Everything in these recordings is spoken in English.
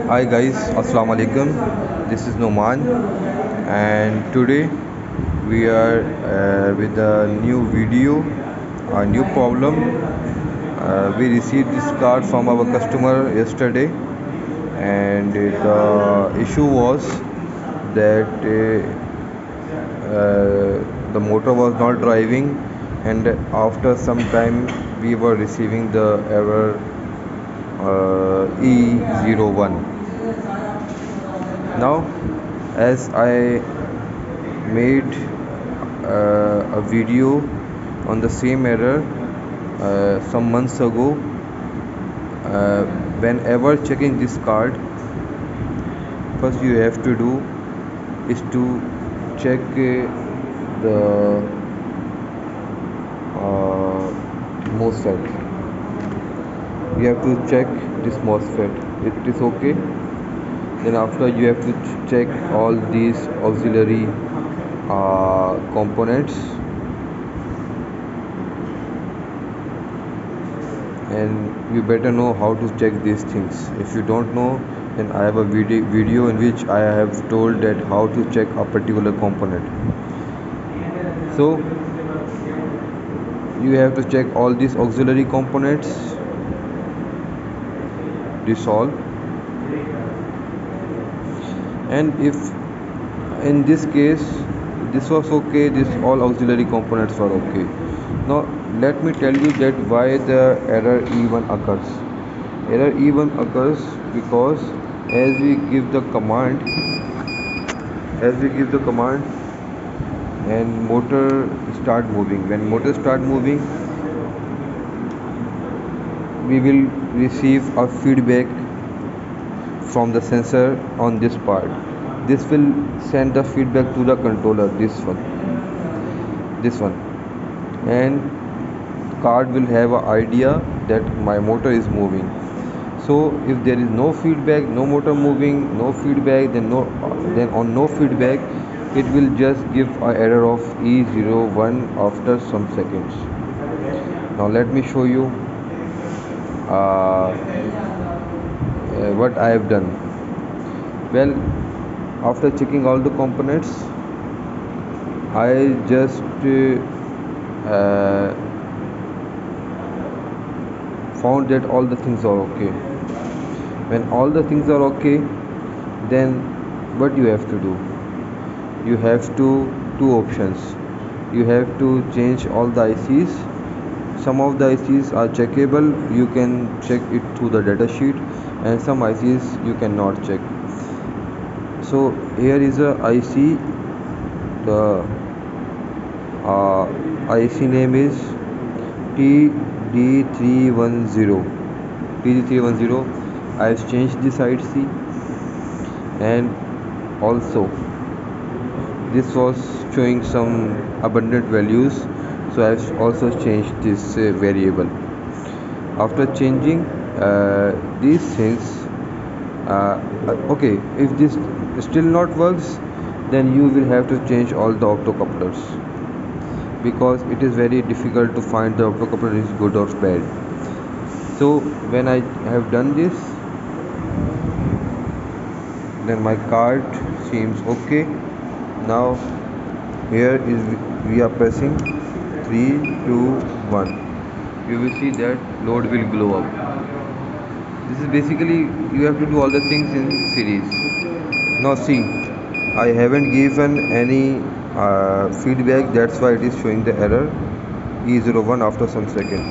Hi guys, Assalamu alaikum. This is Noman, and today we are with a new video, a new problem. We received this card from our customer yesterday, and the issue was that the motor was not driving, and after some time we were receiving the error E01. Now, as I made a video on the same error some months ago, whenever checking this card, first you have to do is to check the MOSFET. You have to check this MOSFET. It is okay. Then after you have to check all these auxiliary components, and you better know how to check these things. If you don't know, then I have a video in which I have told that how to check a particular component. So you have to check all these auxiliary components, this all, and if in this case this was okay, this all auxiliary components were okay. Now let me tell you that why the error E1 occurs. Error E1 occurs because as we give the command and motor start moving. When motor start moving, we will receive a feedback from the sensor on this part. This will send the feedback to the controller, this one, and card will have an idea that my motor is moving. So if there is no feedback, no motor moving, no feedback, then on no feedback it will just give an error of E01 after some seconds. Now let me show you what I have done. Well, after checking all the components, I just found that all the things are okay. When all the things are okay, then what you have to do? You have two options. You have to change all the ICs. Some of the ICs are checkable, you can check it through the data sheet, and some ICs you cannot check. So here is a IC. The IC name is TD310. I have changed this IC, and also this was showing some abundant values, so I have also changed this variable. After changing these things, okay, if this still not works, then you will have to change all the optocouplers, because it is very difficult to find the optocoupler is good or bad. So when I have done this, then my card seems okay. Now here is we are pressing 3 2 1. You will see that load will glow up. This is basically, you have to do all the things in series. Now see, I haven't given any feedback, that's why it is showing the error E01 after some second.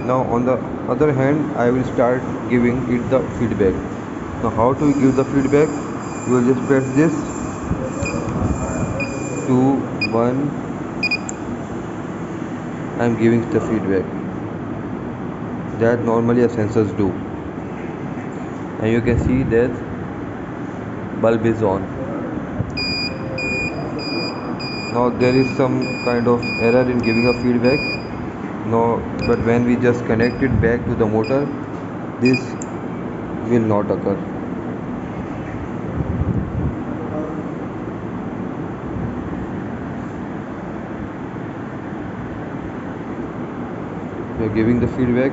Now on the other hand, I will start giving it the feedback. Now how to give the feedback? You will just press this 2 1. I am giving the feedback that normally sensors do, and you can see that bulb is on. Now there is some kind of error in giving a feedback. No, but when we just connect it back to the motor, this will not occur. We are giving the feedback,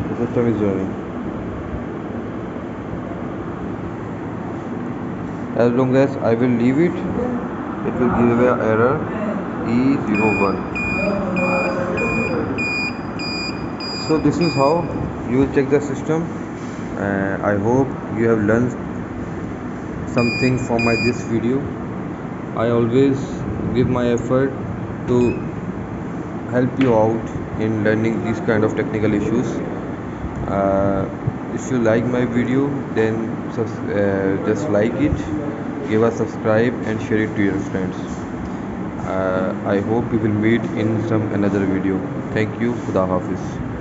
the system is running. As long as I will leave it, it will give an error E01. So this is how you will check the system. I hope you have learned something from my this video. I always give my effort to help you out in learning these kind of technical issues. uh, if you like my video, then just like it, give a subscribe and share it to your friends. I hope we will meet in some another video. Thank you. Khuda Hafiz.